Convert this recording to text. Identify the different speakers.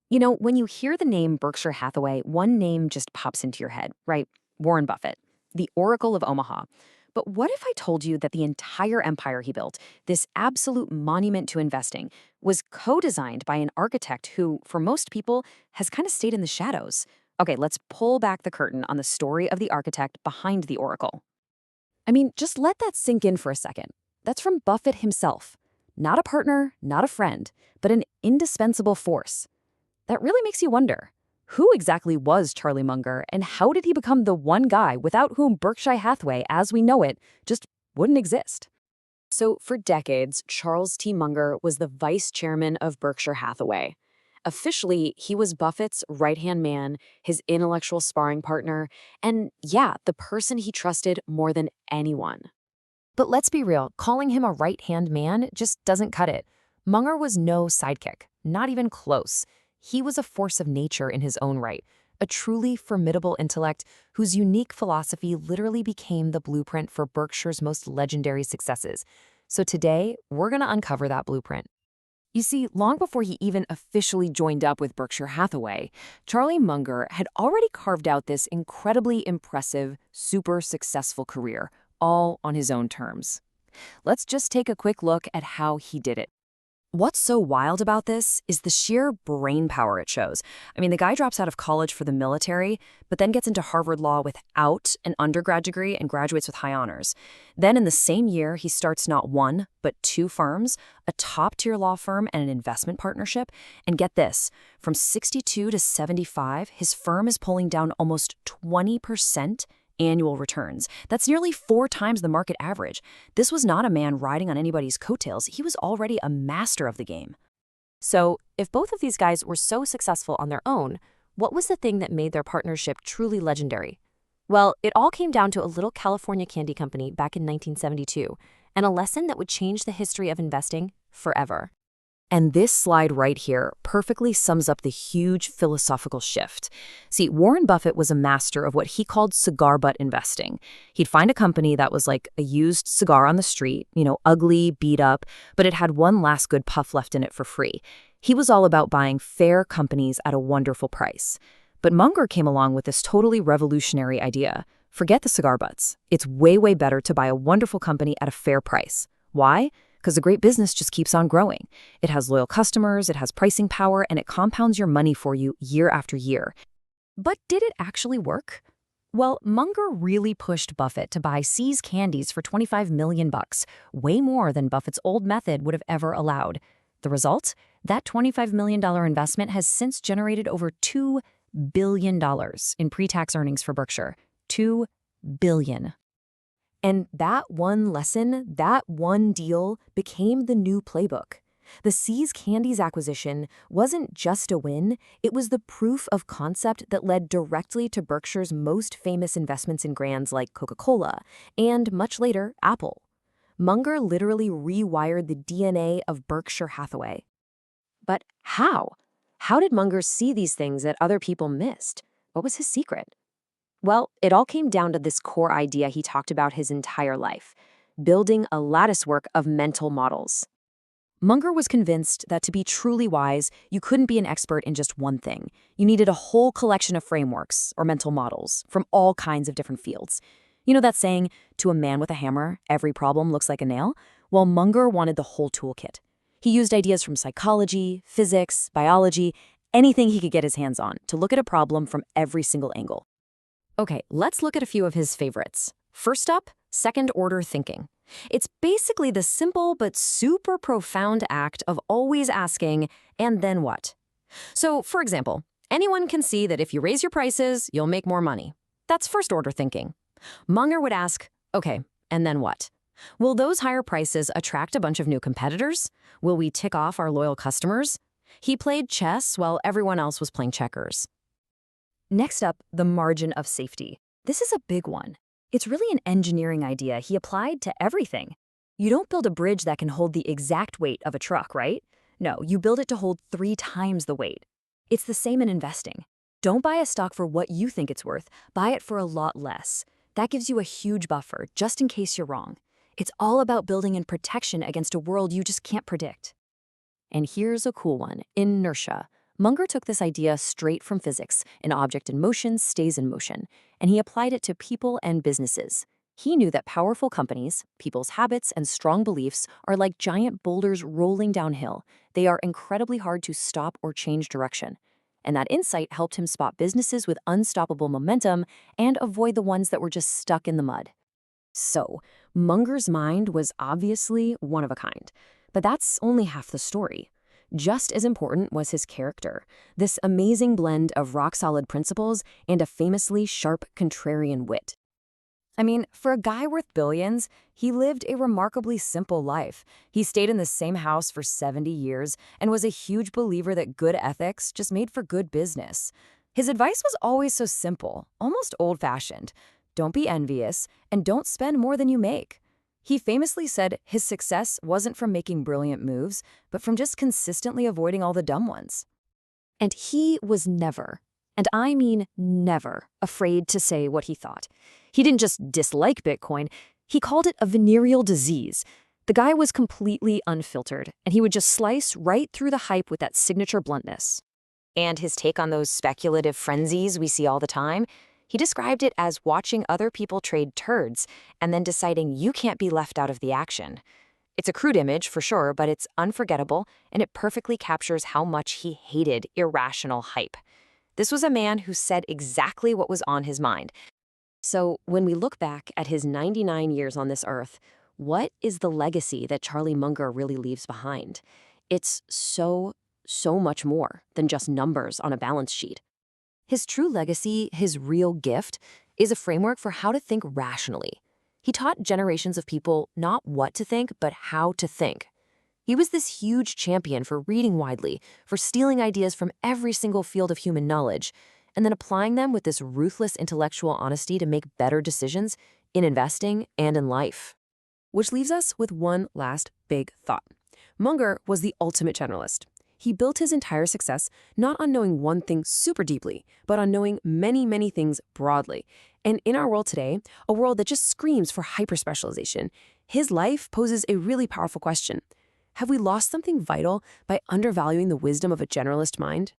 Speaker 1: When you hear the name Berkshire Hathaway, one name just pops into your head, right? Warren Buffett, the Oracle of Omaha. But what if I told you that the entire empire he built, this absolute monument to investing, was co-designed by an architect who, for most people, has kind of stayed in the shadows? Okay, let's pull back the curtain on the story of the architect behind the Oracle. I mean, just let that sink in for a second. That's from Buffett himself. Not a partner, not a friend, but an indispensable force. That really makes you wonder, who exactly was Charlie Munger and how did he become the one guy without whom Berkshire Hathaway, as we know it, just wouldn't exist? So for decades, Charles T. Munger was the vice chairman of Berkshire Hathaway. Officially, he was Buffett's right-hand man, his intellectual sparring partner, and yeah, the person he trusted more than anyone. But let's be real, calling him a right-hand man just doesn't cut it. Munger was no sidekick, not even close. He was a force of nature in his own right, a truly formidable intellect whose unique philosophy literally became the blueprint for Berkshire's most legendary successes. So today, we're going to uncover that blueprint. You see, long before he even officially joined up with Berkshire Hathaway, Charlie Munger had already carved out this incredibly impressive, super successful career, all on his own terms. Let's just take a quick look at how he did it. What's so wild about this is the sheer brain power it shows. I mean, the guy drops out of college for the military, but then gets into Harvard Law without an undergrad degree and graduates with high honors. Then in the same year, he starts not one, but two firms, a top-tier law firm and an investment partnership. And get this, from 62 to 75, his firm is pulling down almost 20% annual returns. That's nearly 4 times the market average. This was not a man riding on anybody's coattails. He was already a master of the game. So, if both of these guys were so successful on their own, what was the thing that made their partnership truly legendary? Well, it all came down to a little California candy company back in 1972, and a lesson that would change the history of investing forever. And this slide right here perfectly sums up the huge philosophical shift. See, Warren Buffett was a master of what he called cigar butt investing. He'd find a company that was like a used cigar on the street, ugly, beat up, but it had one last good puff left in it for free. He was all about buying fair companies at a wonderful price. But Munger came along with this totally revolutionary idea. Forget the cigar butts. It's way, way better to buy a wonderful company at a fair price. Why? Because a great business just keeps on growing. It has loyal customers, it has pricing power, and it compounds your money for you year after year. But did it actually work? Well, Munger really pushed Buffett to buy See's candies for $25 million, way more than Buffett's old method would have ever allowed. The result? That $25 million investment has since generated over $2 billion in pre-tax earnings for Berkshire. $2 billion. And that one lesson, that one deal, became the new playbook. The See's Candies acquisition wasn't just a win, it was the proof of concept that led directly to Berkshire's most famous investments in brands like Coca-Cola, and much later, Apple. Munger literally rewired the DNA of Berkshire Hathaway. But how? How did Munger see these things that other people missed? What was his secret? Well, it all came down to this core idea he talked about his entire life, building a latticework of mental models. Munger was convinced that to be truly wise, you couldn't be an expert in just one thing. You needed a whole collection of frameworks, or mental models, from all kinds of different fields. You know that saying, to a man with a hammer, every problem looks like a nail? Well, Munger wanted the whole toolkit. He used ideas from psychology, physics, biology, anything he could get his hands on to look at a problem from every single angle. Okay, let's look at a few of his favorites. First up, second-order thinking. It's basically the simple but super profound act of always asking, and then what? So, for example, anyone can see that if you raise your prices, you'll make more money. That's first-order thinking. Munger would ask, okay, and then what? Will those higher prices attract a bunch of new competitors? Will we tick off our loyal customers? He played chess while everyone else was playing checkers. Next up, the margin of safety. This is a big one. It's really an engineering idea he applied to everything. You don't build a bridge that can hold the exact weight of a truck, right? No, you build it to hold 3 times the weight. It's the same in investing. Don't buy a stock for what you think it's worth. Buy it for a lot less. That gives you a huge buffer, just in case you're wrong. It's all about building in protection against a world you just can't predict. And here's a cool one, inertia. Munger took this idea straight from physics: an object in motion stays in motion, and he applied it to people and businesses. He knew that powerful companies, people's habits, and strong beliefs are like giant boulders rolling downhill. They are incredibly hard to stop or change direction. And that insight helped him spot businesses with unstoppable momentum and avoid the ones that were just stuck in the mud. So, Munger's mind was obviously one of a kind. But that's only half the story. Just as important was his character, this amazing blend of rock-solid principles and a famously sharp contrarian wit. I mean, for a guy worth billions, he lived a remarkably simple life. He stayed in the same house for 70 years and was a huge believer that good ethics just made for good business. His advice was always so simple, almost old-fashioned. Don't be envious, and don't spend more than you make. He famously said his success wasn't from making brilliant moves, but from just consistently avoiding all the dumb ones. And he was never, and I mean never, afraid to say what he thought. He didn't just dislike Bitcoin, he called it a venereal disease. The guy was completely unfiltered, and he would just slice right through the hype with that signature bluntness. And his take on those speculative frenzies we see all the time, he described it as watching other people trade turds and then deciding you can't be left out of the action. It's a crude image, for sure, but it's unforgettable, and it perfectly captures how much he hated irrational hype. This was a man who said exactly what was on his mind. So when we look back at his 99 years on this earth, what is the legacy that Charlie Munger really leaves behind? It's so much more than just numbers on a balance sheet. His true legacy, his real gift, is a framework for how to think rationally. He taught generations of people not what to think, but how to think. He was this huge champion for reading widely, for stealing ideas from every single field of human knowledge, and then applying them with this ruthless intellectual honesty to make better decisions in investing and in life. Which leaves us with one last big thought. Munger was the ultimate generalist. He built his entire success not on knowing one thing super deeply, but on knowing many things broadly. And in our world today, a world that just screams for hyper-specialization, his life poses a really powerful question. Have we lost something vital by undervaluing the wisdom of a generalist mind?